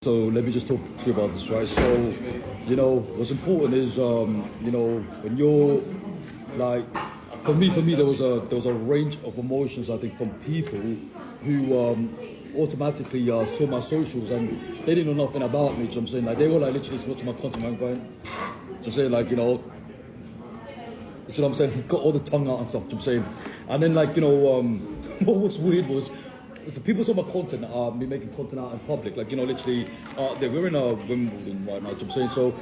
So let me just talk to you about this, right? So, what's important is, when you're like, for me, there was a range of emotions. I think from people who automatically saw my socials and they didn't know nothing about me. Do you know what I'm saying? Like they were like literally just watching my content and going, do you know what I'm saying? Like what I'm saying? Got all the tongue out and stuff. Do you know what I'm saying? And then what was weird was. So people saw my content, me making content out in public, like literally, we're in a Wimbledon right now. Do you know what I'm saying? So,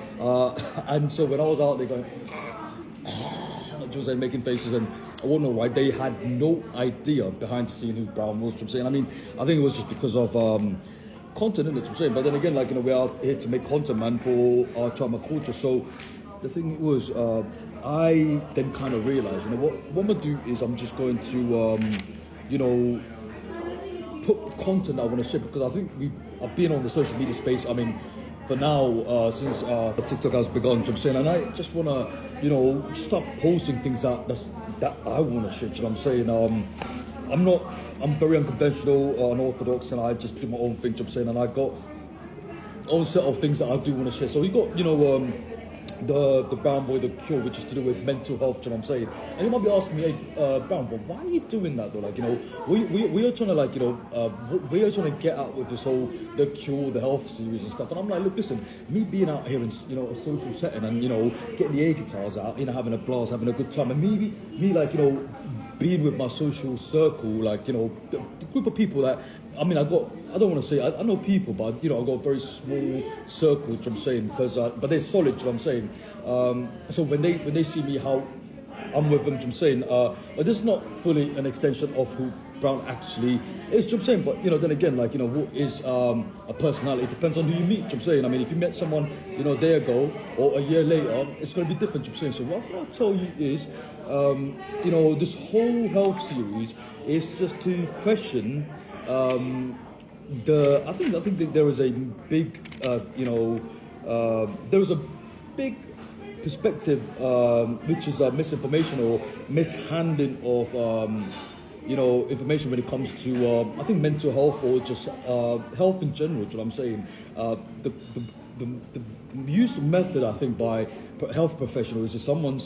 and so when I was out there going, just like making faces, and I won't know why they had no idea behind the scene who Brown was. Do you know what I'm saying? I mean, I think it was just because of content, innit? Do you know what I'm saying? But then again, we're out here to make content, man, for our trauma culture. So the thing was, I then kind of realized, what I'm gonna do is I'm just going to, put content I want to share, because I think I've been on the social media space. I mean, for now, since TikTok has begun, you know what I'm saying, and I just want to, start posting things that I want to share. You know what I'm saying? I'm very unconventional, unorthodox, and I just do my own thing. You know what I'm saying, and I got own set of things that I do want to share. So we got, the Brown Boy, the cure, which is to do with mental health. You know what I'm saying? And you might be asking me, hey, Brown Boy, why are you doing that though? We are trying to we are trying to get out with this whole the cure, the health series and stuff. And I'm like, look, listen, me being out here in a social setting and getting the air guitars out, having a blast, having a good time, and me being with my social circle, the group of people that, I mean, I don't want to say, I know people, but, I got a very small circle, which I'm saying, because, but they're solid, what I'm saying. So when they see me, how I'm with them, what I'm saying, but this is not fully an extension of who Brown actually is, what I'm saying. But, then again, what is a personality? It depends on who you meet, what I'm saying. I mean, if you met someone, a day ago or a year later, it's going to be different, what I'm saying. So what I'll tell you is, this whole health series is just to question I think that there is a big there is a big perspective which is misinformation or mishandling of information when it comes to I think mental health or just health in general. Do you know what I'm saying? The use of method, I think, by health professionals is someone's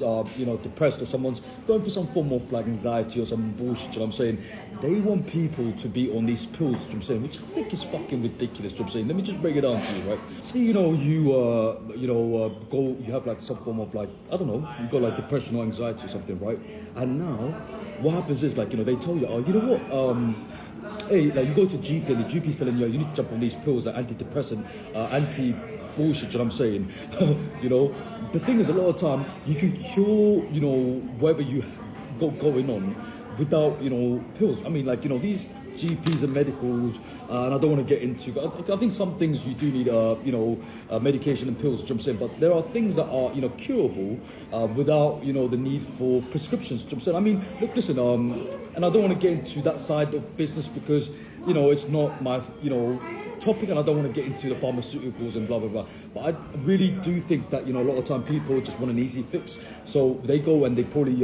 depressed or someone's going through some form of anxiety or some bullshit. You know what I'm saying? They want people to be on these pills. You know what I'm saying? Which I think is fucking ridiculous. You know what I'm saying? Let me just break it down to you, right? So you have some form of I don't know, you got depression or anxiety or something, right? And now what happens is they tell you, oh, you know what, hey, you go to GP and the GP is telling you, you need to jump on these pills, antidepressant, bullshit. You know what I'm saying? The thing is, a lot of time you can cure, whatever you got going on without, pills. I mean, these GPs and medicals, and I don't want to get into. I think some things you do need, medication and pills. You know what I'm saying? But there are things that are, curable without, the need for prescriptions. You know what I'm saying? I mean, look, listen, and I don't want to get into that side of business because, it's not my, topic, and I don't want to get into the pharmaceuticals and blah blah blah. But I really do think that a lot of time people just want an easy fix, so they go and they probably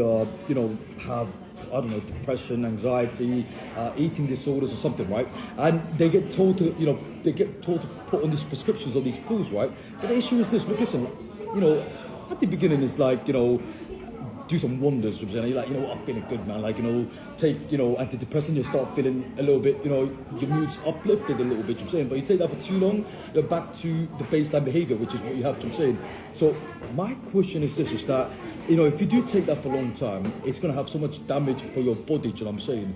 have, I don't know, depression, anxiety, eating disorders or something, right? And they get told to put on these prescriptions or these pills, right? But the issue is this: look, listen, at the beginning it's do some wonders. You're like, what, I'm feeling good, man. Take, antidepressant, you start feeling a little bit, your mood's uplifted a little bit. I'm saying, but you take that for too long, you're back to the baseline behavior, which is what you have. I'm saying. So my question is this: is that if you do take that for a long time, it's gonna have so much damage for your body. You know what I'm saying?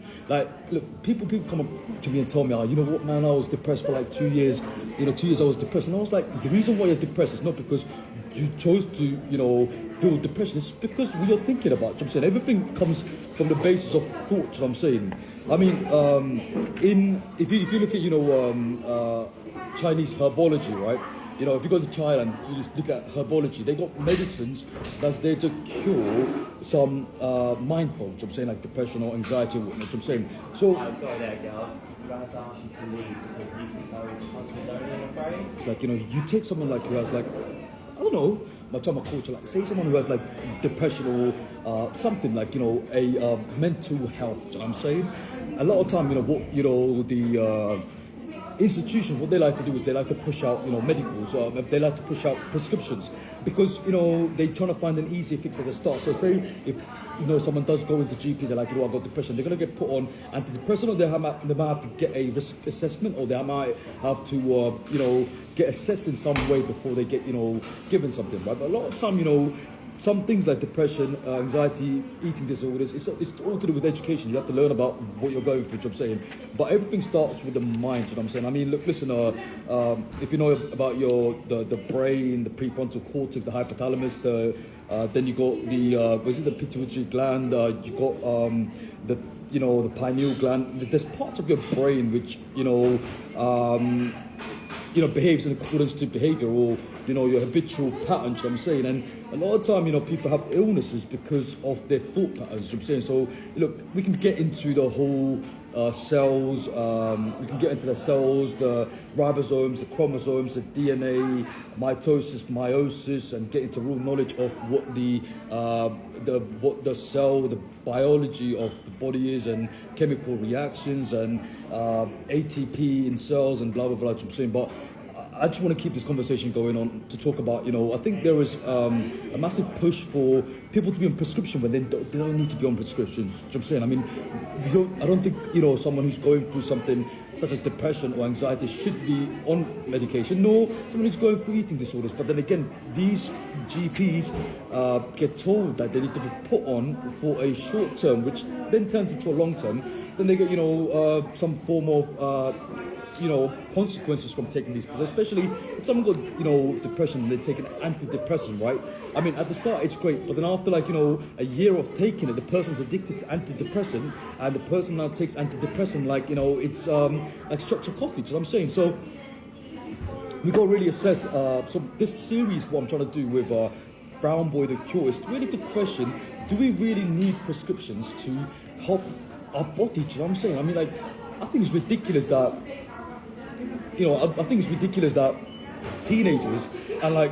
Look, people come up to me and tell me, oh, you know what, man, I was depressed for 2 years. 2 years I was depressed, and I was like, the reason why you're depressed is not because you chose to, feel depression. It's because we are thinking about. You know what I'm saying? Everything comes from the basis of thought. You know what I'm saying? I mean, if you look at Chinese herbology, right? If you go to China and you look at herbology, they got medicines that's there to cure some mind fog. You know what I'm saying? Like depression or anxiety or whatnot. You know what I'm saying? So sorry there, girls. I'm going to ask you to leave because this is our customers only, I'm afraid. it's you take someone who has I don't know, my trauma culture, say someone who has depression or something a mental health. You know what I'm saying? A lot of time, institutions, what they like to do is they like to push out, medicals. They like to push out prescriptions because, they're trying to find an easy fix at the start. So say if, someone does go into GP, they're like, I've got depression, they're going to get put on antidepressant, or they might have to get a risk assessment, or they might have to, get assessed in some way before they get, given something, right? But a lot of time, some things like depression, anxiety, eating disorders, it's all to do with education. You have to learn about what you're going through, which I'm saying. But everything starts with the mind, you know what I'm saying? I mean, look, listen, if you know about the brain, the prefrontal cortex, the hypothalamus, then you got the pituitary gland, you got the pineal gland. There's parts of your brain which, behaves in accordance to behavior or, your habitual patterns, you know what I'm saying? And a lot of time, people have illnesses because of their thought patterns, you know what I'm saying? So, look, we can get into the whole cells, we can get into the cells, the ribosomes, the chromosomes, the DNA, mitosis, meiosis, and get into real knowledge of what what the cell, the biology of the body is, and chemical reactions, and ATP in cells, and blah blah blah. You know what I'm saying, but I just want to keep this conversation going on to talk about, I think there is a massive push for people to be on prescription when they don't need to be on prescriptions. You know what I'm saying? I mean, I don't think, someone who's going through something such as depression or anxiety should be on medication, nor someone who's going through eating disorders. But then again, these GPs get told that they need to be put on for a short term, which then turns into a long term. Then they get, some form of consequences from taking these pills, especially if someone got, depression and they're taking antidepressant, right? I mean, at the start it's great, but then after a year of taking it, the person's addicted to antidepressant, and the person now takes antidepressant it's like structured coffee, do you know what I'm saying? So we got to really assess, so this series, what I'm trying to do with Brown Boy The Cure, is really to question, do we really need prescriptions to help our body, do you know what I'm saying? I mean, I think it's ridiculous that I think it's ridiculous that teenagers and like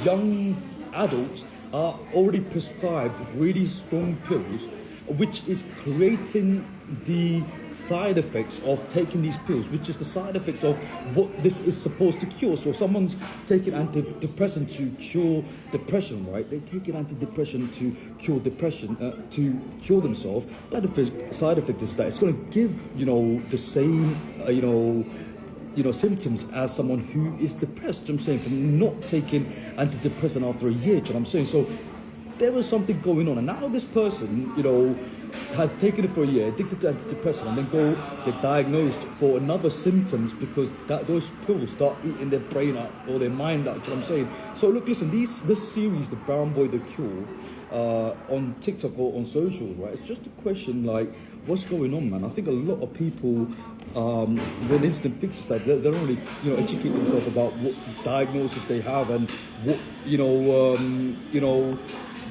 young adults are already prescribed really strong pills, which is creating the side effects of taking these pills, which is the side effects of what this is supposed to cure. So if someone's taking antidepressant to cure depression, right? They take an antidepressant to cure depression, to cure themselves. That side effect is that it's going to give, the same, symptoms as someone who is depressed. You know what I'm saying, from not taking antidepressant after a year. You know what I'm saying? So there was something going on, and now this person, has taken it for a year, addicted to antidepressant, and then go get diagnosed for another symptoms because those pills start eating their brain out or their mind out. You know what I'm saying? So look, listen, this series, The Brown Boy The Cure, on TikTok or on socials, right? It's just a question what's going on, man? I think a lot of people, when instant fixes that, they don't really, educate themselves about what diagnosis they have and what,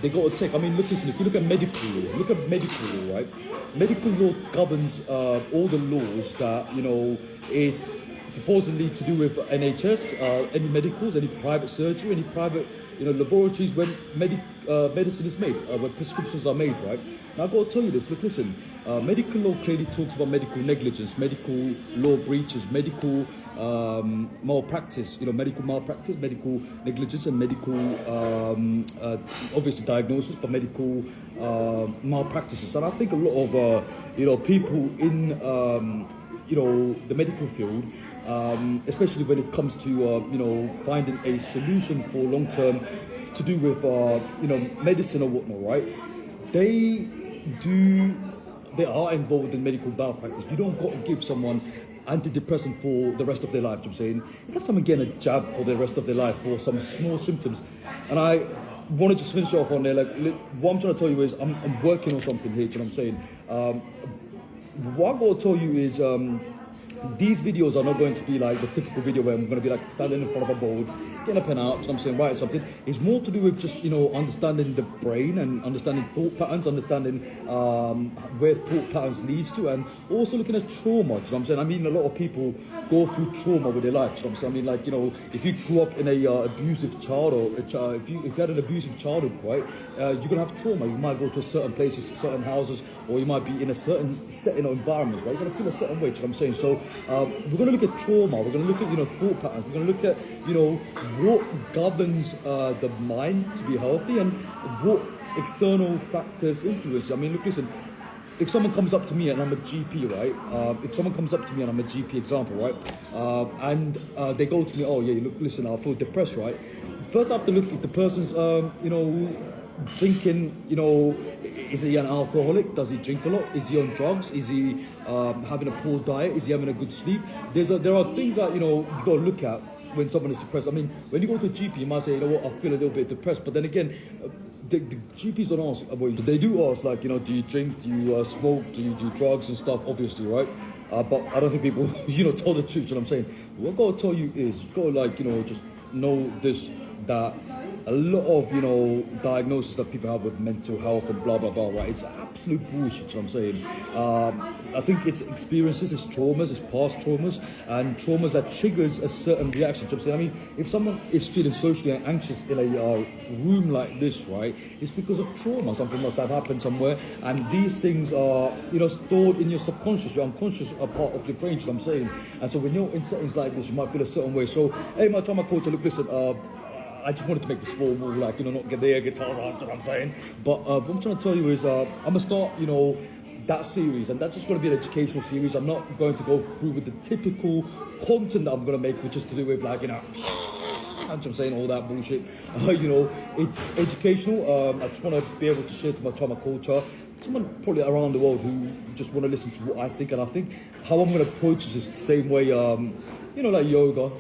they got to take. I mean, look, listen, if you look at medical law, right? Medical law governs all the laws that, is supposedly to do with NHS, any medicals, any private surgery, any private, laboratories when medicine is made, when prescriptions are made, right? Now, I've got to tell you this, look, listen, medical law clearly talks about medical negligence, medical law breaches, medical malpractice, medical malpractice, medical negligence, and medical, obviously diagnosis, but medical malpractices. And I think a lot of, people in, the medical field, especially when it comes to, finding a solution for long-term to do with, medicine or whatnot, right? They are involved in medical malpractice. You don't got to give someone antidepressant for the rest of their life. You know what I'm saying? It's like someone getting a jab for the rest of their life for some small symptoms. And I want to just finish off on there. What I'm trying to tell you is I'm working on something here. Do you know what I'm saying? What I'm going to tell you is these videos are not going to be like the typical video where I'm going to be standing in front of a board, getting a pen out, you know what I'm saying, writing something. It's more to do with just, understanding the brain and understanding thought patterns, understanding where thought patterns leads to, and also looking at trauma, you know what I'm saying. I mean, a lot of people go through trauma with their life, you know what I'm saying. I mean, if you grew up in a abusive child, or if you had an abusive childhood, right, you're going to have trauma. You might go to certain places, certain houses, or you might be in a certain setting or environment, right? You're going to feel a certain way, you know what I'm saying. So we're going to look at trauma. We're going to look at, thought patterns. We're going to look at, what governs the mind to be healthy and what external factors influence. I mean, look, listen. If someone comes up to me and I'm a GP, right? If someone comes up to me and I'm a GP example, right? And they go to me, oh yeah, look, listen, I feel depressed, right? First I have to look if the person's, drinking, is he an alcoholic? Does he drink a lot? Is he on drugs? Is he having a poor diet? Is he having a good sleep? There are things that, you got to look at when someone is depressed. I mean, when you go to a GP, you might say, you know what, I feel a little bit depressed. But then again, the GPs don't ask. Well, they do ask, like, do you drink? Do you smoke? Do you do drugs and stuff? Obviously, right? But I don't think people, tell the truth. You know what I'm saying? What I've got to tell you is, you've got to, like, just know this, that a lot of, diagnoses that people have with mental health and blah, blah, blah, right? It's absolute bullshit, you know what I'm saying? I think it's experiences, it's traumas, it's past traumas, and traumas that triggers a certain reaction, you know what I'm saying? I mean, if someone is feeling socially anxious in a room like this, right, it's because of trauma. Something must have happened somewhere, and these things are, stored in your subconscious, your unconscious part of your brain, you know what I'm saying? And so when you're in settings like this, you might feel a certain way. So, hey, my trauma coach, look, listen, I just wanted to make this formal, like, not get the air guitar out, you know what I'm saying? But what I'm trying to tell you is, I'm going to start, that series, and that's just going to be an educational series. I'm not going to go through with the typical content that I'm going to make, which is to do with, like, I'm saying, all that bullshit. It's educational. I just want to be able to share to my trauma culture. Someone probably around the world who just want to listen to what I think, and I think how I'm going to approach this is the same way, like yoga,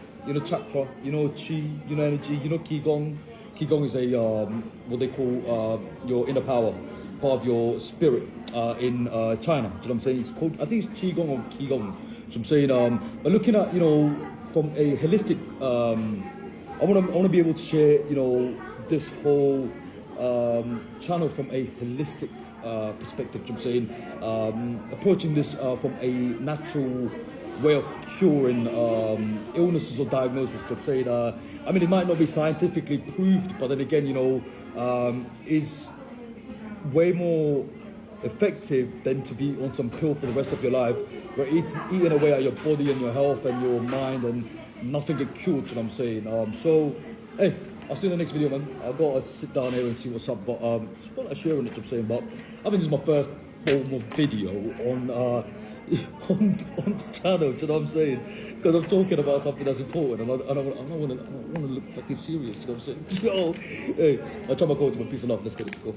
chakra, chi, energy, qigong. Qigong is a what they call your inner power, part of your spirit in China. Do you know what I'm saying? It's called, I think it's qigong or qigong. So I'm saying, but looking at, from a holistic, I want to be able to share, this whole channel from a holistic perspective. You know what I'm saying, approaching this from a natural way of curing illnesses or diagnosis. To say that, I mean, it might not be scientifically proved, but then again, is way more effective than to be on some pill for the rest of your life, where it's eating away at your body and your health and your mind, and nothing get cured. You know what I'm saying? So, hey, I'll see you in the next video, man. I've got to sit down here and see what's up, but just thought I'd share on it. You know what I'm saying? But I think this is my first formal video on on the channel, you know what I'm saying? Because I'm talking about something that's important, and I don't want to look fucking serious, you know what I'm saying? Hey, I try my coach, but peace and love. Let's get it. Go.